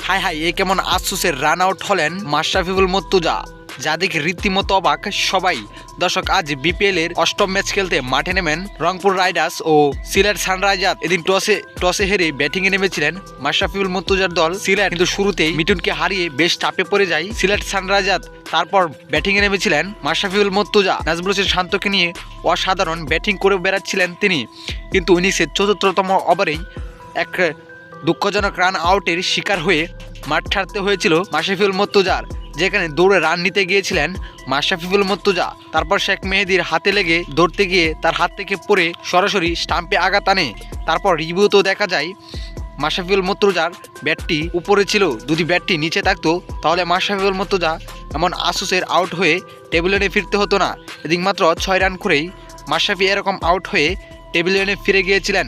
High high, এ কেমন আফসোসের run out হলেন মাশরাফিউল মুর্তজা, যা দেখে রীতিমতো অবাক সবাই। দর্শক, আজ বিপিএল এর অষ্টম ম্যাচ খেলতে মাঠে নেমেন রংপুর রাইডার্স ও সিলেট সানরাইজার্স। এদিন টসে হেরে ব্যাটিংয়ে নেমেছিলেন মাশরাফিউল মুর্তজার দল সিলেট, কিন্তু শুরুতেই মিঠুনকে হারিয়ে বেশ চাপে পড়ে যায় সিলেট সানরাইজার্স। তারপর ব্যাটিংয়ে নেমেছিলেন মাশরাফিউল মুর্তজা। নাজমুল হোসেন শান্তকে নিয়ে অসাধারণ ব্যাটিং করে বেড়াচ্ছিলেন তিনি, কিন্তু ইনিংসের চতুর্থতম ওভারেই এক দুঃখজনক রান আউটের শিকার হয়ে মাঠ ছাড়তে হয়েছিল মাশরাফিউল মুর্তজার, যেখানে দৌড়ে রান নিতে গিয়েছিলেন মাশরাফিউল মুর্তজা। তারপর শেখ মেহেদীর হাতে লেগে দৌড়তে গিয়ে তার হাত থেকে পড়ে সরাসরি স্টাম্পে আঘাত আনে। তারপর রিভিউতেও দেখা যায় মাশরাফিউল মুর্তজার ব্যাটটি উপরে ছিল, যদি ব্যাটটি নিচে থাকতো তাহলে মাশরাফিউল মুর্তজা এমন আফসোসের আউট হয়ে টেবিলে ফিরতে হতো না। এদিক মাত্র 6 রান করেই মাশরাফি এরকম আউট হয়ে টেবিলে ফিরে গিয়েছিলেন।